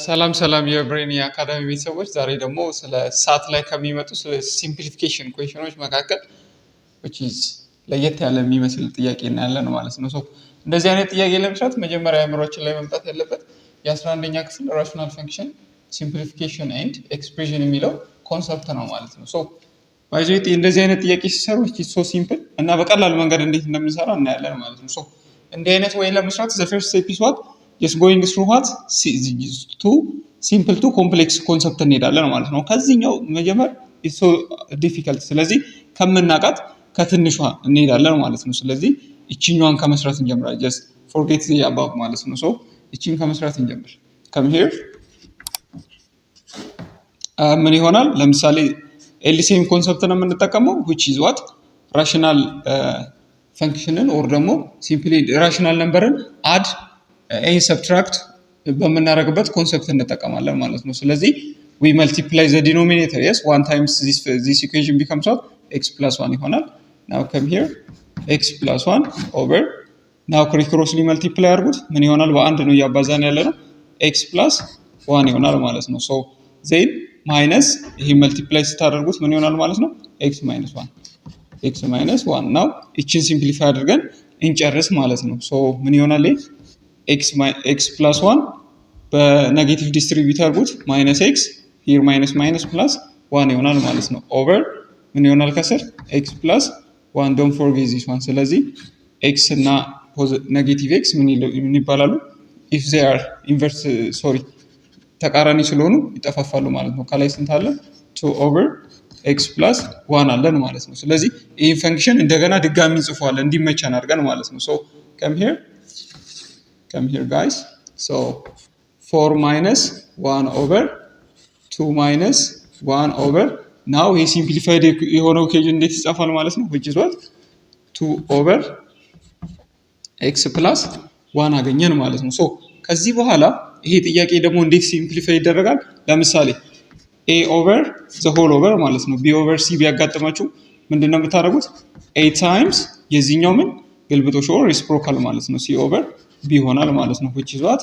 ሰላም ሰላም የብሬን የአካዳሚ ቤተሰቦች ዛሬ ደግሞ ስለ ሳት ላይ ከሚመጡ ስለ ሲምፕሊፊኬሽን ኩዌሽኖች መካከል which is ለየት ያለ የሚመስል ጥያቄ እናያለን ማለት ነው። እንደዚህ አይነት ጥያቄ ለመስራት መጀመሪያ አእምሮአችን ላይ መምጣት ያለበት የ11ኛ ክፍል ራሽናል ፈንክሽን ሲምፕሊፊኬሽን ኤንድ ኤክስፕሬሽን የሚለው ኮንሰፕት ነው ማለት ነው። ባይ ዘ ወይ እንደዚህ አይነት ጥያቄ ሲሰሩ ሶ ሲምፕል እና በቀላል መንገድ እንዴት እንደምንሰራ እናያለን ማለት ነው። እንዲህ አይነት ወይ ለመስራት the first step is what just going through what to simple to complex concept እንሄዳለን ማለት ነው። ከዚህኛው መጀመር is so difficult ስለዚህ ከምናቃት ከትንሿ እንሄዳለን ማለት ነው። ስለዚህ እቺኛዋን ከመስራት እንጀምራለን። just forget the above ማለት ነው። እቺን ከመስራት እንጀምር። come here ምን ይሆናል? ለምሳሌ ኤልሲኤም ኮንሰፕት ነው የምንጠቀመው which is what rational ፈንክሽንን or ደግሞ ሲምፕሊ ራሽናል ነምበርን አድ ኤን ሰብትራክት በምናደርግበት ኮንሰፕት እንጠቀማለን ማለት ነው። ስለዚህ we multiply the denominator yes one times this equation becomes what x plus 1 ይሆናል። now come here x plus 1 over now ክሮስሊ multiply አድርጉት ምን ይሆናል? በአንድ ነው እያባዛን ያለ ነው x plus 1 ይሆናል ማለት ነው። then minus ይሄ multiply ስታደርጉት ምን ይሆናል ማለት ነው? x minus 1 now እቺን ሲምፕሊፋይ አድርገን እንጨርስ ማለት ነው። ምን ይሆናል? x plus 1 በኔጌቲቭ ዲስትሪቢዩት አድርጉት minus x here minus plus 1 ይሆናል ማለት ነው። over ምን ይሆናል ከስር x plus 1 don't forget this one። ስለዚህ x እና ኔጌቲቭ x ምን ይባላሉ? if they are inverse ተቃራኒ ስለሆኑ ይጠፋፋሉ ማለት ነው። ከላይ ስንት አለ? 2 over x plus 1 አለን ማለት ነው። ስለዚህ ይህን ፈንክሽን እንደገና ድጋሚ እንጽፈዋለን እንዲመቸን አድርገን ማለት ነው። come here guys 4 minus 1 over 2 minus 1 over now ይሄ ሲምፕሊፋይድ የሆነው ኢኩዌሽን እንዴት ይጻፋል ማለት ነው? which is what 2 over x plus 1 አገኘን ማለት ነው። ከዚህ በኋላ ይሄ ጥያቄ ደግሞ እንዴት ሲምፕሊፋይ ይደረጋል? ለምሳሌ a over the whole over ማለት ነው b over c ቢያጋጥማችሁ ምንድነው የምታደርጉት? a times የዚህኛው ምን ግልብጦሽ or reciprocal ማለት ነው c over b ይሆናል ማለት ነው። which is what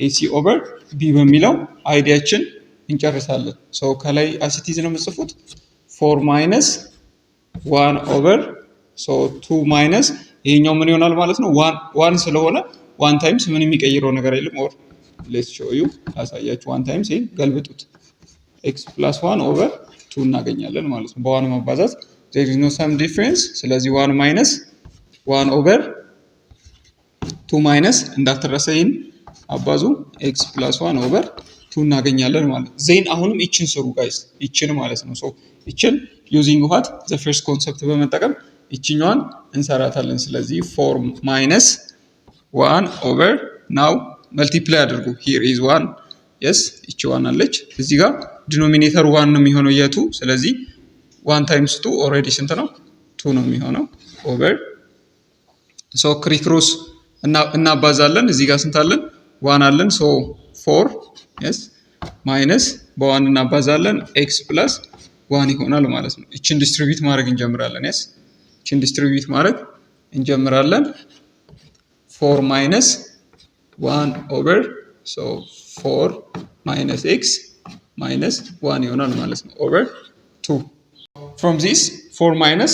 ac over b በሚለው አይዲያችን እንጨርሳለን። ከላይ አሲቲዝ ነው የምጽፉት 4 minus 1 over 2 minus ይሄኛው ምን ይሆናል ማለት ነው? 1 ስለሆነ 1 times ምን የሚቀይረው ነገር የለም or let's show you አሳያችሁ 1 times ይሄን ገልብጡት x plus 1 over 2 እናገኛለን ማለት ነው። በዋን ማባዛት there is no some difference ስለዚህ 1 minus 1 over 2 minus እንዳትረሳ ይሄን አባዙ x plus 1 over 2 እናገኛለን ማለት ነው። ዜን አሁንም እቺን ስሩ ጋይስ እቺን ማለት ነው። እቺን using what the first concept በመጠቀም እቺኛዋን እንሰራታለን። ስለዚህ 4 minus 1 over now multiply አድርጉ here is 1 yes እቺ 1 አለች እዚህ ጋር ዲኖሚኔተር 1 ነው የሚሆነው የቱ ስለዚህ 1 times 2 already ስንት ነው? 2 ነው የሚሆነው over ክሪክሮስ እናባዛለን እዚህ ጋር ስንት አለን? 1 አለን 4 yes minus በ1 እናባዛለን x plus 1 ይሆናል ማለት ነው። እቺን ዲስትሪቢዩት ማድረግ እንጀምራለን yes እቺን ዲስትሪቢዩት ማድረግ እንጀምራለን 4 minus 1 over 4 minus x minus 1 ይሆናል ማለት ነው over 2 from this 4 minus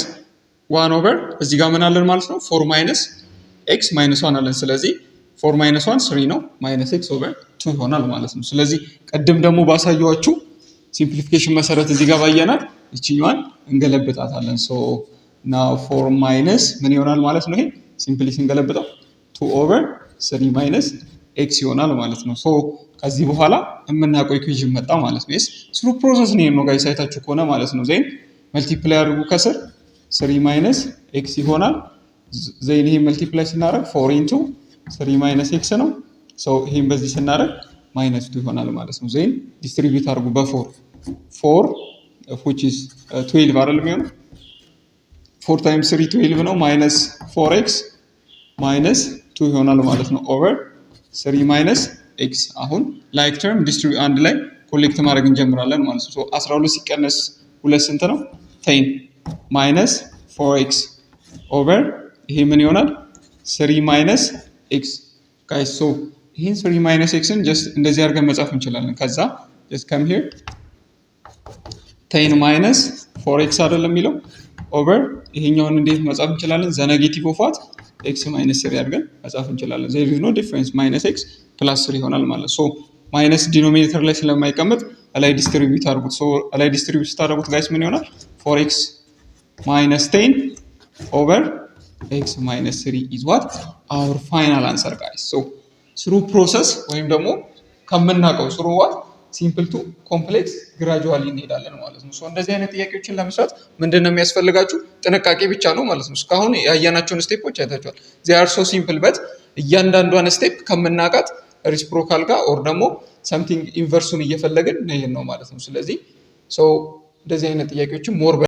1 over እዚህ ጋር ምን አለን ማለት ነው 4 minus x minus 1 አለን ስለዚህ 4 minus 1 3 ነው minus x over 2 ይሆናል ማለት ነው። ስለዚህ ቀደም ደግሞ ባሳየዋችሁ ሲምፕሊፊኬሽን መሰረት እዚህ ጋር ባየናት እቺኛዋን እንገለብጣታለን now 4 minus ምን ይሆናል ማለት ነው? ይሄ ሲምፕሊ ስንገለብጠው 2 over 3 minus x ይሆናል ማለት ነው። ከዚህ በኋላ የምናውቀው ኢኩዌሽን መጣ ማለት ነው። ስሩ ፕሮሰስ ነው ጋይስ አይታችሁ ከሆነ ማለት ነው። ዜን መልቲፕላይ አድርጉ ከስር 3 minus x ይሆናል። ዜን ይሄ መልቲፕላይ ስናደርግ 4 into 3 minus x ነው። ይሄን በዚህ ስናደርግ minus 2 ይሆናል ማለት ነው። ዜን ዲስትሪቢዩት አድርጉ በ4 which is 12 አይደል የሚሆነው 4 times 3 12 ነው minus 4x minus 2 ይሆናል ማለት ነው over 3 minus x አሁን ላይክ ተርም ዲስትሪቢዩት አንድ ላይ ኮሌክት ማድረግ እንጀምራለን ማለት ነው። 12 ሲቀነስ 2 ስንት ነው? 10 minus 4x over ይሄ ምን ይሆናል? 3 minus x guys ይህን 3 ማይነስ ኤክስን ጀስት እንደዚህ አድርገን መጻፍ እንችላለን። ከዛ ጀስት ከም ሂር 10 ማይነስ 4x አይደለም የሚለው ኦቨር ይሄኛውን እንዴት መጻፍ እንችላለን? ዘ ኔጌቲቭ ኦፍ ዋት ኤክስ ማይነስ 3 አድርገን መጻፍ እንችላለን። ዜር ኢዝ ኖ ዲፍረንስ ማይነስ ኤክስ ፕላስ 3 ይሆናል ማለት ሶ ማይነስ ዲኖሚኔተር ላይ ስለማይቀመጥ ላይ ዲስትሪቢዩት አድርጉት። ሶ ላይ ዲስትሪቢዩት ስታደርጉት ጋይስ ምን ይሆናል? 4x ማይነስ 10 ኦቨር x ማይነስ 3 ኢዝ ዋት አወር ፋይናል አንሰር ጋይስ። ሶ ስሩ ፕሮሰስ ወይም ደግሞ ከምናውቀው ስሩ ዋት ሲምፕል ቱ ኮምፕሌክስ ግራጁዋሊ እንሄዳለን ማለት ነው። ሶ እንደዚህ አይነት ጥያቄዎችን ለመስራት ምንድን ነው የሚያስፈልጋችሁ? ጥንቃቄ ብቻ ነው ማለት ነው። እስካሁን ያየናቸውን ስቴፖች አይታችኋል። ዜ አር ሶ ሲምፕል በት እያንዳንዷን ስቴፕ ከምናውቃት ሪስፕሮካል ጋር ኦር ደግሞ ሰምቲንግ ኢንቨርሱን እየፈለግን ነው ማለት ነው። ስለዚህ እንደዚህ አይነት ጥያቄዎችን ሞር